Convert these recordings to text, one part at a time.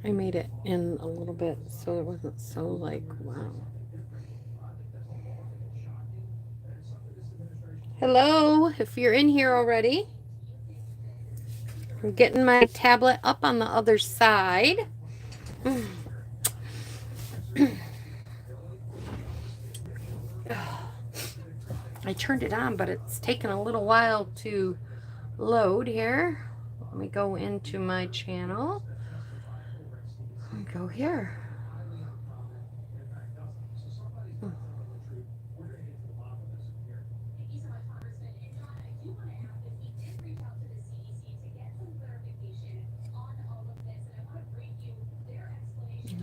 I made it in a little bit so it wasn't so like, wow. Hello, if you're in here already. I'm getting my tablet up on the other side. I turned it on, but it's taken a little while to load here. Let me go into my channel and go here.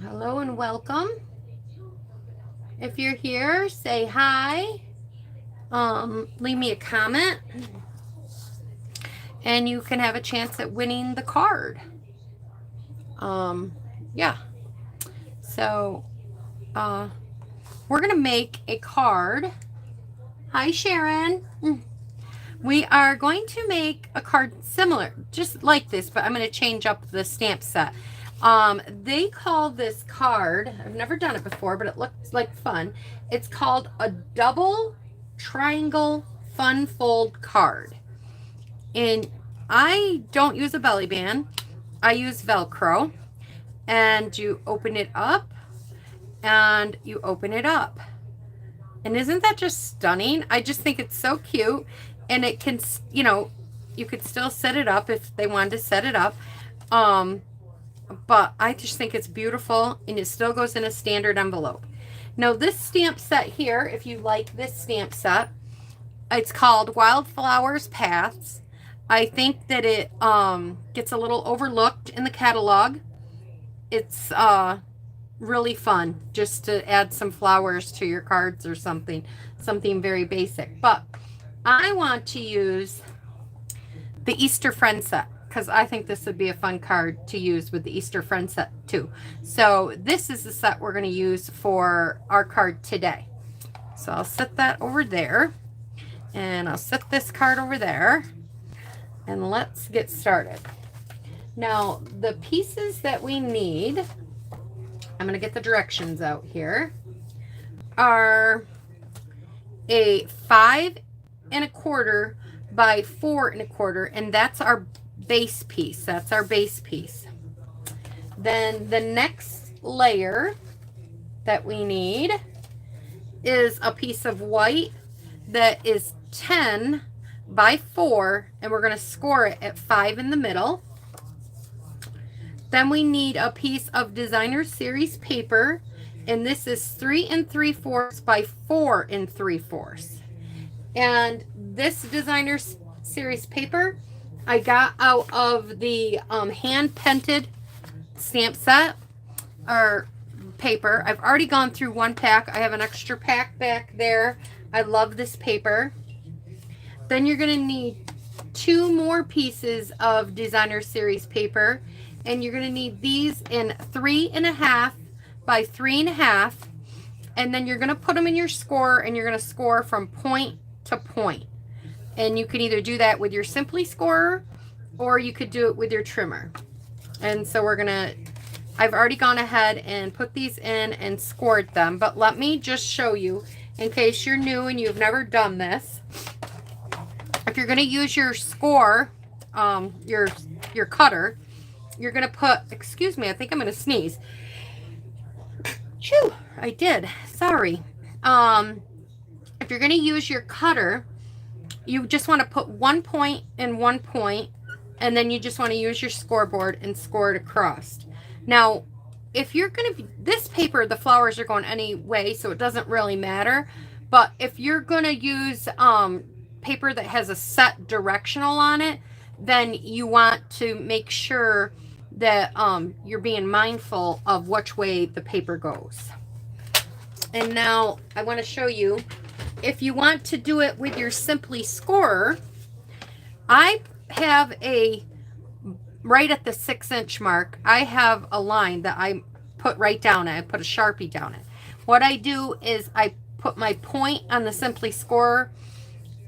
Hello and welcome. If you're here, say hi. Leave me a comment. And you can have a chance at winning the card. Yeah. So, we're going to make a card. Hi, Sharon. We are going to make a card similar, just like this, but I'm going to change up the stamp set. They call this card, I've never done it before, but it looks like fun. It's called a double triangle fun fold card. And I don't use a belly band. I use Velcro. And you open it up and you open it up. And isn't that just stunning? I just think it's so cute. And it can, you know, you could still set it up if they wanted to set it up. But I just think it's beautiful, and it still goes in a standard envelope. Now, this stamp set here, if you like this stamp set, it's called Wildflowers Paths. I think that it gets a little overlooked in the catalog. It's really fun just to add some flowers to your cards or something very basic. But I want to use the Easter Friend set, because I think this would be a fun card to use with the Easter Friend set too. So this is the set we're going to use for our card today. So I'll set that over there, and I'll set this card over there, and let's get started. Now, the pieces that we need, I'm going to get the directions out here, are a 5 1/4 by 4 1/4, and that's our base piece. That's our base piece. Then the next layer that we need is a piece of white that is 10 by 4, and we're going to score it at 5 in the middle. Then we need a piece of Designer Series paper, and this is 3 3/4 by 4 3/4. And this Designer Series paper I got out of the hand painted stamp set or paper. I've already gone through one pack. I have an extra pack back there. I love this paper. Then you're going to need 2 more pieces of Designer Series paper, and you're going to need these in 3 1/2 by 3 1/2, and then you're going to put them in your score, and you're going to score from point to point. And you can either do that with your Simply Scorer, or you could do it with your trimmer. And so I've already gone ahead and put these in and scored them, but let me just show you in case you're new and you've never done this. If you're going to use your score, your cutter, you're going to put, excuse me, I think I'm going to sneeze. Phew, I did. Sorry. If you're going to use your cutter, you just want to put 1 point and 1 point, and then you just want to use your scoreboard and score it across. Now, if you're going to, this paper, the flowers are going anyway, so it doesn't really matter. But if you're going to use paper that has a set directional on it, then you want to make sure that you're being mindful of which way the paper goes. And now I want to show you, if you want to do it with your Simply Scorer, I have right at the 6-inch mark, I have a line that I put right down it. I put a Sharpie down it. What I do is I put my point on the Simply Scorer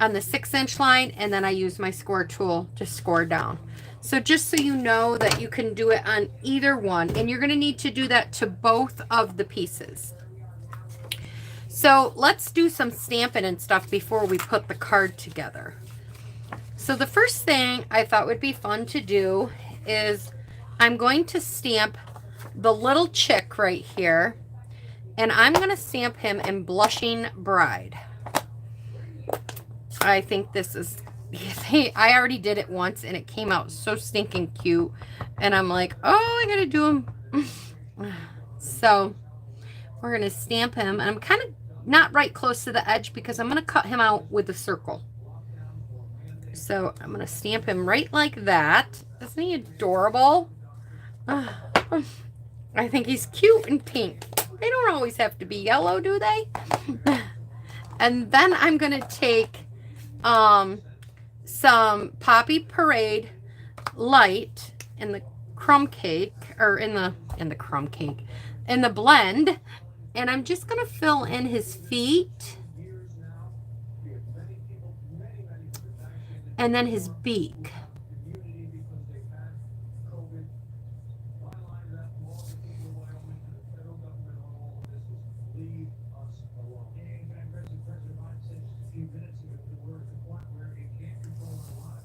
on the 6-inch line, and then I use my score tool to score down. So just so you know that you can do it on either one, and you're going to need to do that to both of the pieces. So let's do some stamping and stuff before we put the card together. So the first thing I thought would be fun to do is I'm going to stamp the little chick right here, and I'm going to stamp him in Blushing Bride. I think this is, I already did it once and it came out so stinking cute, and I'm like, oh, I gotta do him. So we're going to stamp him, and I'm kind of not right close to the edge because I'm going to cut him out with a circle. So I'm going to stamp him right like that. Isn't he adorable? I think he's cute and pink. They don't always have to be yellow, do they? And then I'm going to take some Poppy Parade Light in the crumb cake, or in the crumb cake, in the blend. And I'm just going to fill in his feet. And then his beak.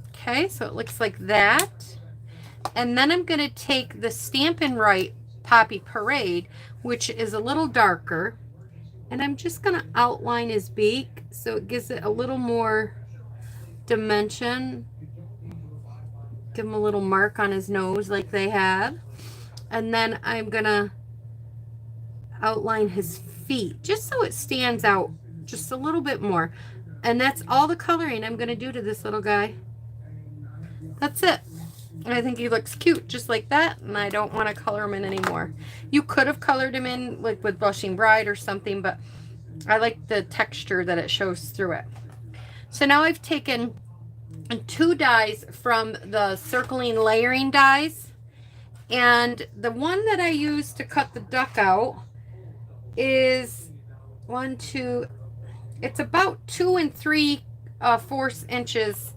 Okay, so it looks like that. And then I'm going to take the Stampin' Right Poppy Parade, which is a little darker, and I'm just going to outline his beak so it gives it a little more dimension. Give him a little mark on his nose like they have. And then I'm going to outline his feet just so it stands out just a little bit more. And that's all the coloring I'm going to do to this little guy. That's it. I think he looks cute just like that, and I don't want to color him in anymore. You could have colored him in like with Blushing Bride or something, but I like the texture that it shows through it. So now I've taken 2 dies from the circling layering dies, and the one that I use to cut the duck out is 1, 2, it's about 2 3/4 inches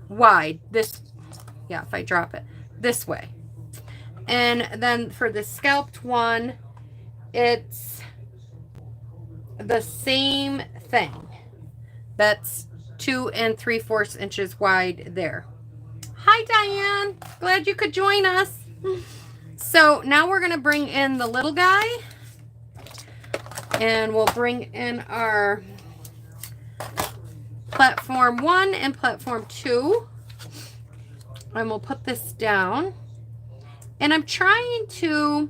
wide. This, yeah, if I drop it this way. And then for the scalped one, it's the same thing. That's 2 3/4 inches wide there. Hi, Diane. Glad you could join us. So now we're going to bring in the little guy, and we'll bring in our platform 1 and platform 2, and we'll put this down. And I'm trying to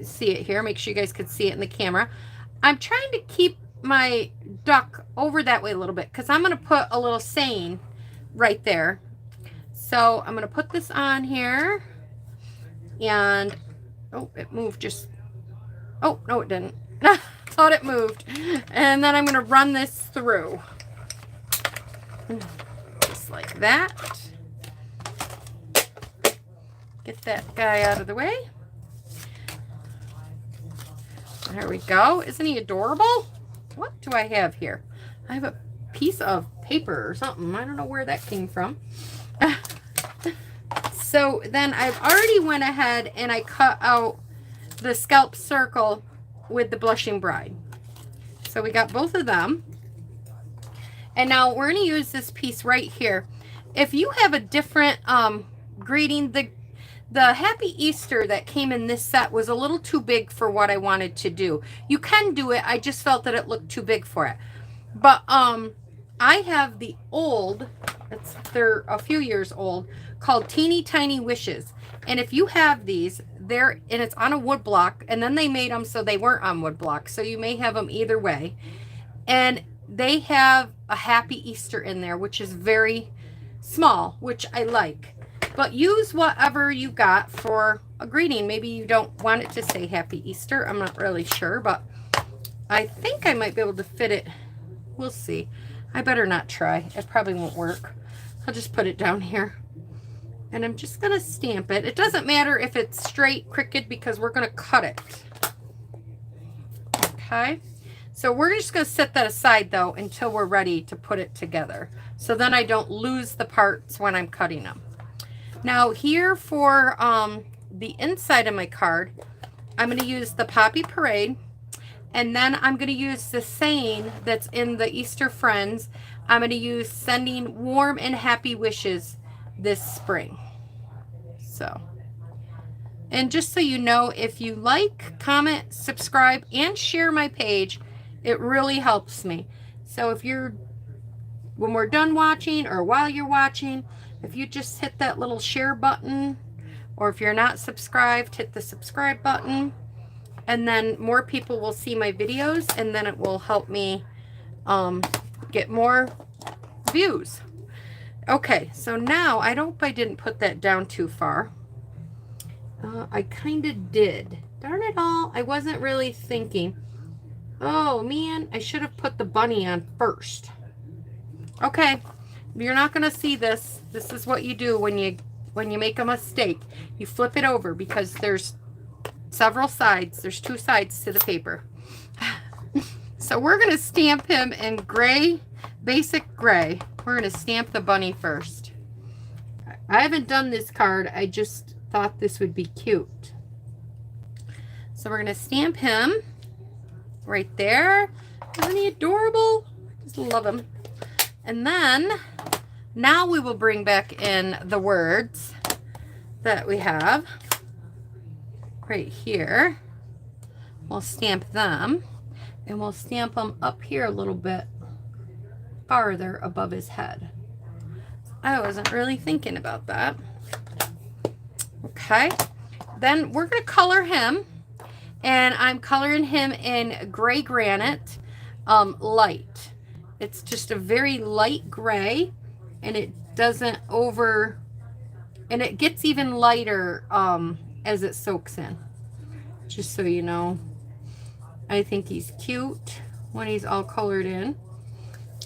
see it here, make sure you guys can see it in the camera. I'm trying to keep my duck over that way a little bit because I'm going to put a little saying right there. So I'm going to put this on here, and oh, it moved just, oh no, it didn't. Thought it moved. And then I'm going to run this through just like that. Get that guy out of the way. There we go. Isn't he adorable? What do I have here? I have a piece of paper or something. I don't know where that came from. So then I've already went ahead and I cut out the scalp circle with the Blushing Bride. So we got both of them. And now we're going to use this piece right here. If you have a different greeting, the Happy Easter that came in this set was a little too big for what I wanted to do. You can do it. I just felt that it looked too big for it. But I have the old, they're a few years old, called Teeny Tiny Wishes. And if you have these, and it's on a wood block, and then they made them so they weren't on wood block. So you may have them either way. And they have a Happy Easter in there, which is very small, which I like. But use whatever you got for a greeting. Maybe you don't want it to say Happy Easter. I'm not really sure, but I think I might be able to fit it. We'll see. I better not try. It probably won't work. I'll just put it down here. And I'm just going to stamp it. It doesn't matter if it's straight, crooked, because we're going to cut it. Okay. So we're just going to set that aside, though, until we're ready to put it together. So then I don't lose the parts when I'm cutting them. Now here for the inside of my card, I'm going to use the Poppy Parade, and then I'm going to use the saying that's in the Easter Friends. I'm going to use sending warm and happy wishes this spring. So, and just so you know, if you like, comment, subscribe, and share my page, it really helps me. So if you're, when we're done watching or while you're watching, if you just hit that little share button, or if you're not subscribed, hit the subscribe button, and then more people will see my videos, and then it will help me get more views. Okay, so now I hope I didn't put that down too far. I kind of did. Darn it all, I wasn't really thinking. Oh man, I should have put the bunny on first. Okay, you're not going to see this. This is what you do when you make a mistake. You flip it over because there's several sides. There's 2 sides to the paper. So we're going to stamp him in gray, basic gray. We're going to stamp the bunny first. I haven't done this card. I just thought this would be cute. So we're going to stamp him right there. Isn't he adorable? I just love him. And then now we will bring back in the words that we have right here. We'll stamp them, and we'll stamp them up here a little bit farther above his head. I wasn't really thinking about that. Okay, then we're going to color him, and I'm coloring him in gray granite light. It's just a very light gray, and it doesn't and it gets even lighter as it soaks in. Just so you know, I think he's cute when he's all colored in.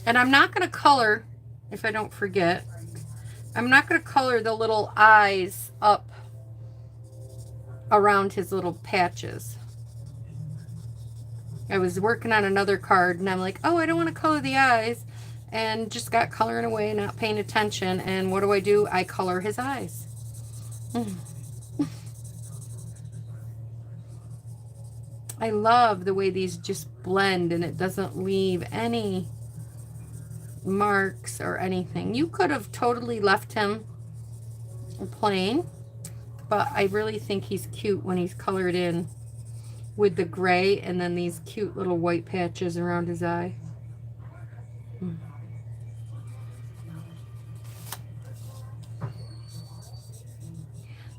And I'm not going to color, if I don't forget, I'm not going to color the little eyes up around his little patches. I was working on another card, and I'm like, oh, I don't want to color the eyes, and just got coloring away, not paying attention. And what do? I color his eyes. I love the way these just blend, and it doesn't leave any marks or anything. You could have totally left him plain, but I really think he's cute when he's colored in with the gray and then these cute little white patches around his eye.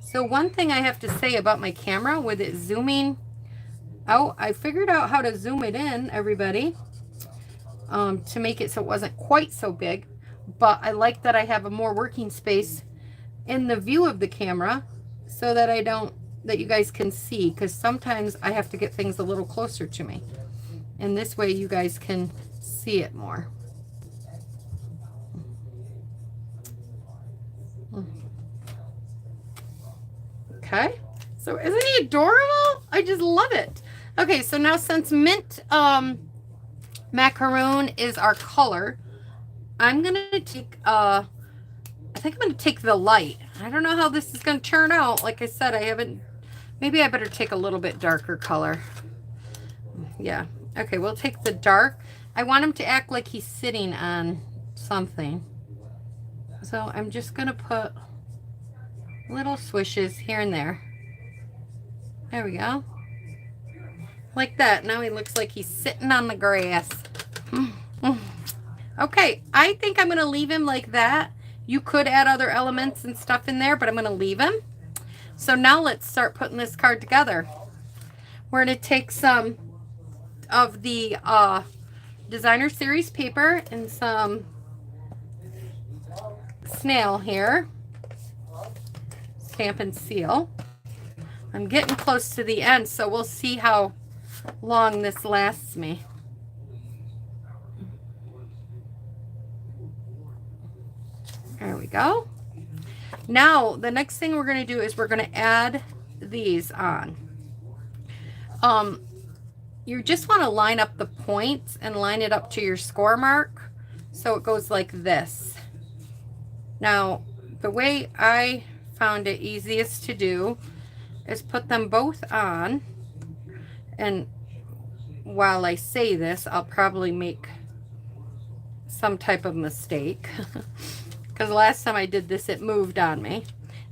So one thing I have to say about my camera with it zooming out, I figured out how to zoom it in, everybody, to make it so it wasn't quite so big, but I like that I have a more working space in the view of the camera so that that you guys can see, because sometimes I have to get things a little closer to me, and this way you guys can see it more. Okay, so isn't he adorable? I just love it. Okay, so now since mint macaroon is our color, I'm gonna take I think I'm gonna take the light. I don't know how this is gonna turn out. Like I said, I haven't. Maybe I better take a little bit darker color. Yeah. Okay, we'll take the dark. I want him to act like he's sitting on something. So I'm just going to put little swishes here and there. There we go. Like that. Now he looks like he's sitting on the grass. Okay, I think I'm going to leave him like that. You could add other elements and stuff in there, but I'm going to leave him. So now let's start putting this card together. We're going to take some of the designer series paper and some snail here. Stamp and seal. I'm getting close to the end, so we'll see how long this lasts me. There we go. Now, the next thing we're going to do is we're going to add these on. You just want to line up the points and line it up to your score mark so it goes like this. Now, the way I found it easiest to do is put them both on. And while I say this, I'll probably make some type of mistake because last time I did this, it moved on me.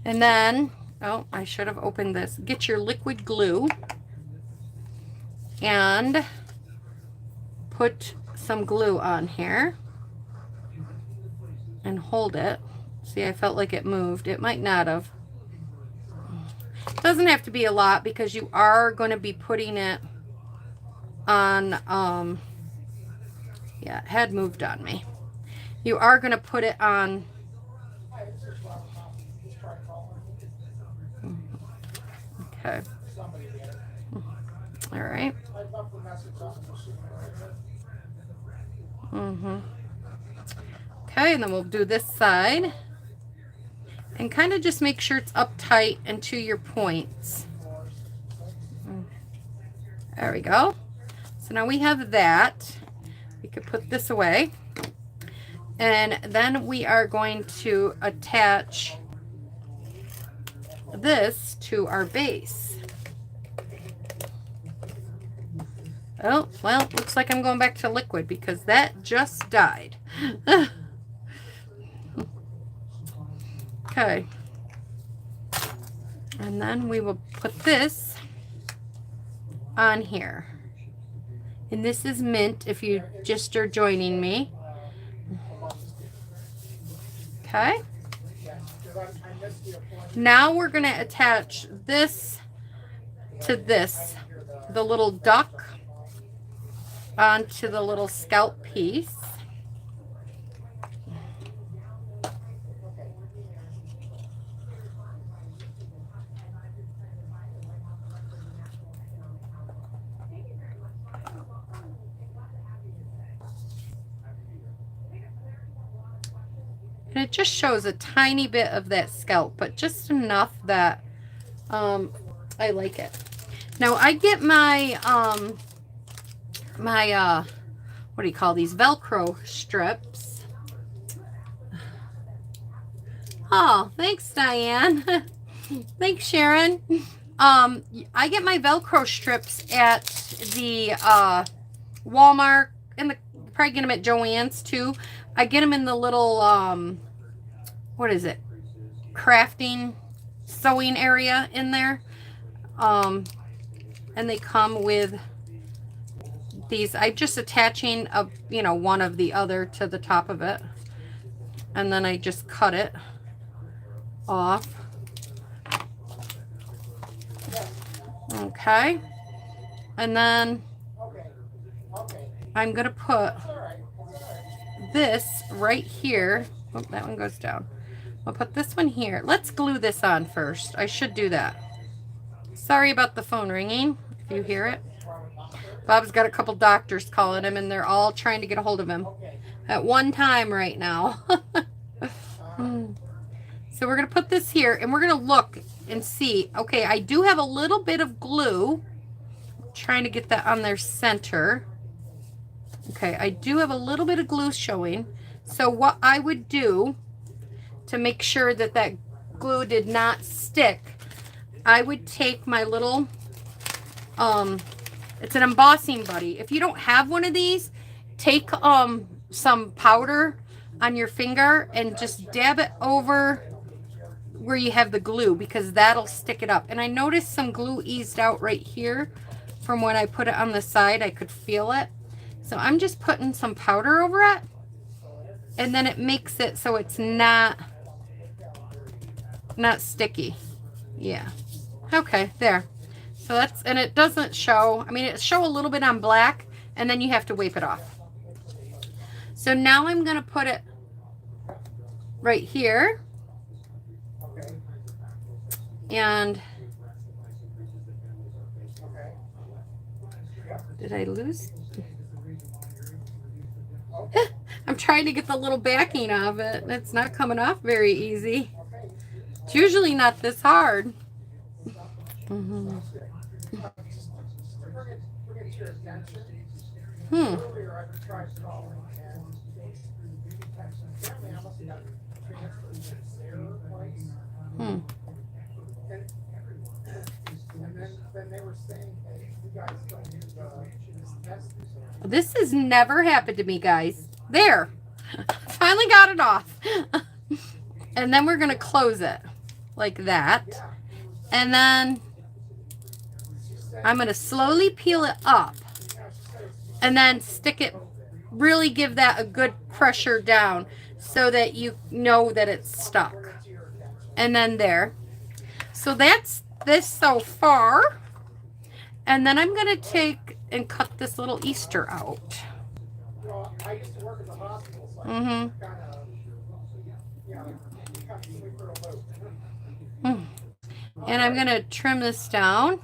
And then, oh, I should have opened this. Get your liquid glue and put some glue on here and hold it. See, I felt like it moved. It might not have. It doesn't have to be a lot because you are going to be putting it on, yeah, it had moved on me. You are going to put it on, okay. All right. Okay, and then we'll do this side. And kind of just make sure it's up tight and to your points. There we go. So now we have that. We could put this away. And then we are going to attach this to our base. Oh, well, looks like I'm going back to liquid because that just died. Okay. And then we will put this on here. And this is mint if you just are joining me. Okay. Now we're going to attach this to this, the little duck, onto the little scalp piece. And it just shows a tiny bit of that scalp, but just enough that I like it. Now I get my what do you call these? Velcro strips. Oh, thanks, Diane. Thanks, Sharon. I get my Velcro strips at the Walmart, and you probably get them at Joann's too. I get them in the little, what is it? Crafting, sewing area in there. And they come with these. I'm just attaching one of the other to the top of it. And then I just cut it off. Okay. And then I'm going to put this right here. Oh, that one goes down. I'll put this one here. Let's glue this on first. I should do that. Sorry about the phone ringing, if you hear it. Bob's got a couple doctors calling him, and they're all trying to get a hold of him at one time right now. So we're going to put this here, and we're going to look and see. Okay, I do have a little bit of glue. I'm trying to get that on their center. Okay, I do have a little bit of glue showing. So what I would do to make sure that that glue did not stick, I would take my little, it's an embossing buddy. If you don't have one of these, take some powder on your finger and just dab it over where you have the glue, because that'll stick it up. And I noticed some glue eased out right here from when I put it on the side. I could feel it. So I'm just putting some powder over it, and then it makes it so it's not sticky. Yeah. Okay, there. So that's, and it doesn't show, I mean, it show a little bit on black, and then you have to wipe it off. So now I'm going to put it right here. And did I lose? I'm trying to get the little backing of it. It's not coming off very easy. It's usually not this hard. Hmm. This has never happened to me, guys. There. Finally got it off. And then we're going to close it like that. And then I'm going to slowly peel it up. And then stick it, really give that a good pressure down so that you know that it's stuck. And then there. So that's this so far. And then I'm going to take and cut this little Easter out. Mm-hmm. And I'm going to trim this down.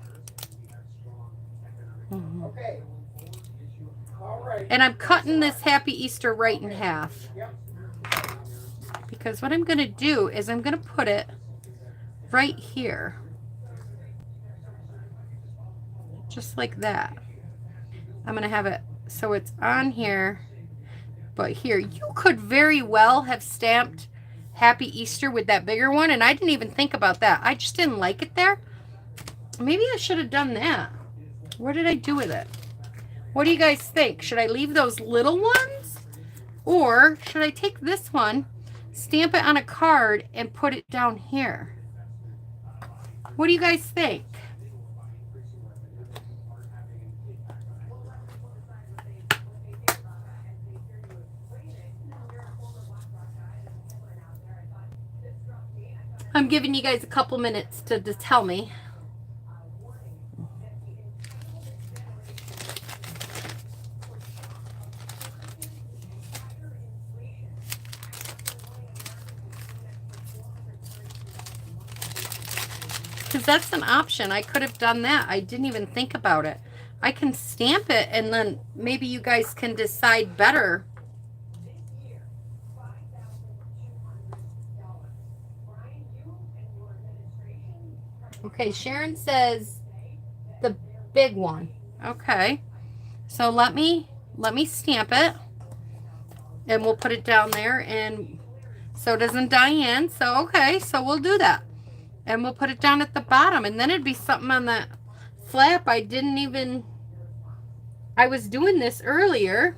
Mm-hmm. And I'm cutting this Happy Easter right in half. Because what I'm going to do is I'm going to put it right here. Just like that. I'm going to have it so it's on here. But here, you could very well have stamped Happy Easter with that bigger one. And I didn't even think about that. I just didn't like it there. Maybe I should have done that. What did I do with it? What do you guys think? Should I leave those little ones? Or should I take this one, stamp it on a card, and put it down here? What do you guys think? I'm giving you guys a couple minutes to tell me. Because that's an option. I could have done that. I didn't even think about it. I can stamp it and then maybe you guys can decide better. Okay, Sharon says the big one. Okay. So let me stamp it. And we'll put it down there, and so doesn't Diane. So okay, so we'll do that. And we'll put it down at the bottom, and then it'd be something on that flap. I was doing this earlier,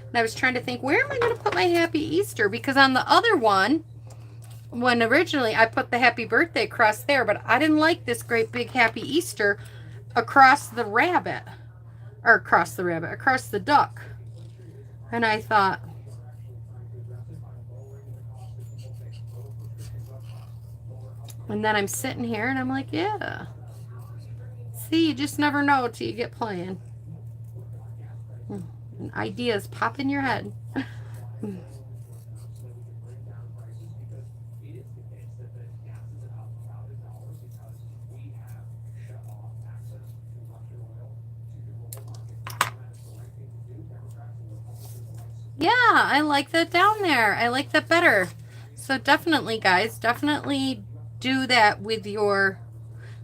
and I was trying to think, where am I going to put my Happy Easter? Because on the other one, when originally I put the Happy Birthday across there, but I didn't like this great big Happy Easter across the rabbit, or across the duck. And I thought, and then I'm sitting here and I'm like, yeah. See, you just never know till you get playing. And ideas pop in your head. Yeah, I like that down there. I like that better. So definitely, guys, definitely do that with your,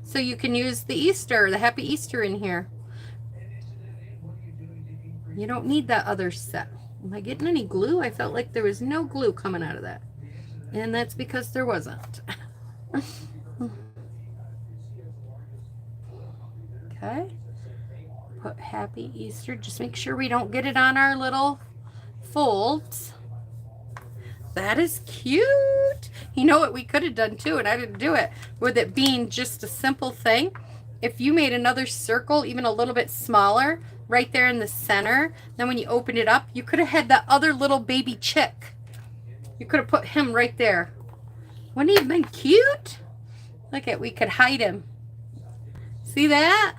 so you can use the Easter, the Happy Easter in here. You don't need that other set. Am I getting any glue? I felt like there was no glue coming out of that. And that's because there wasn't. Okay. Put Happy Easter. Just make sure we don't get it on our little folds. That is cute. You know what we could have done too, and I didn't do it, with it being just a simple thing. If you made another circle, even a little bit smaller, right there in the center, then when you open it up, you could have had that other little baby chick. You could have put him right there. Wouldn't he have been cute? Look at, we could hide him. See that?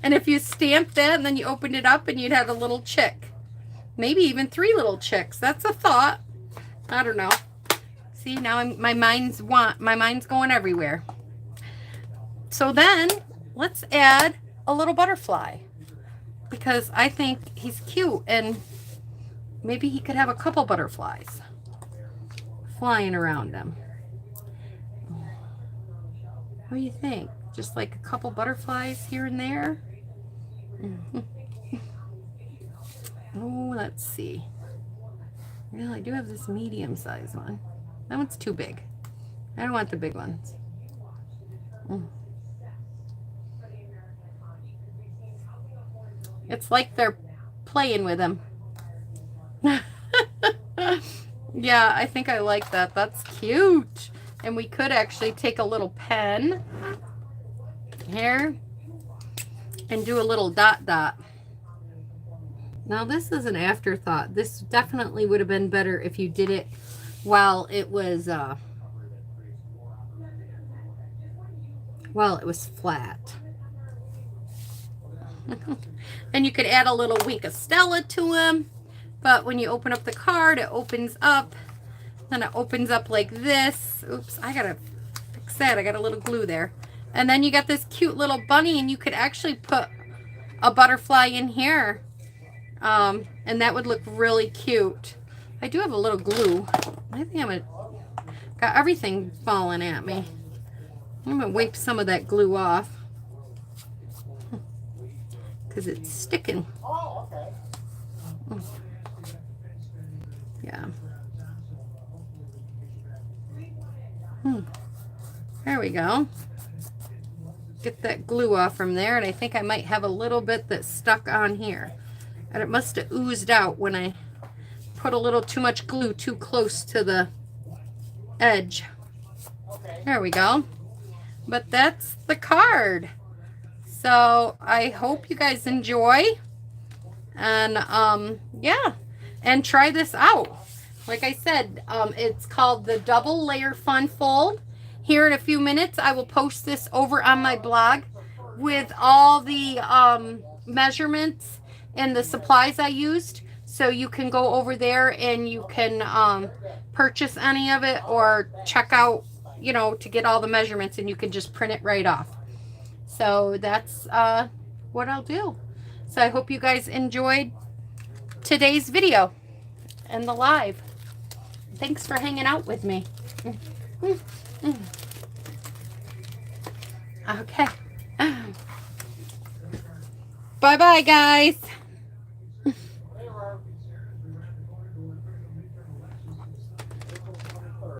And if you stamped that and then you opened it up and you'd have a little chick. Maybe even 3 little chicks. That's a thought. I don't know. See, now my mind's going everywhere. So then let's add a little butterfly, because I think he's cute, and maybe he could have a couple butterflies flying around him. What do you think? Just like a couple butterflies here and there? Oh, let's see. Well, I do have this medium-sized one. That one's too big. I don't want the big ones. It's like they're playing with him. Yeah, I think I like that. That's cute. And we could actually take a little pen here and do a little dot dot. Now this is an afterthought. This definitely would have been better if you did it while it was flat. And you could add a little week of Stella to them. But when you open up the card, it opens up. Then it opens up like this. Oops, I gotta fix that. I got a little glue there. And then you got this cute little bunny, and you could actually put a butterfly in here. And that would look really cute. I do have a little glue. I think got everything falling at me. I'm gonna wipe some of that glue off because it's sticking. Oh, okay. Yeah. There we go. Get that glue off from there, and I think I might have a little bit that's stuck on here. And it must have oozed out when I put a little too much glue too close to the edge. There we go. But that's the card. So I hope you guys enjoy. And yeah, and try this out. Like I said, it's called the Double Layer Fun Fold. Here in a few minutes, I will post this over on my blog with all the measurements and the supplies I used. So you can go over there and you can purchase any of it or check out, you know, to get all the measurements, and you can just print it right off. So that's what I'll do. So I hope you guys enjoyed today's video and the live. Thanks for hanging out with me. Okay. Bye-bye, guys.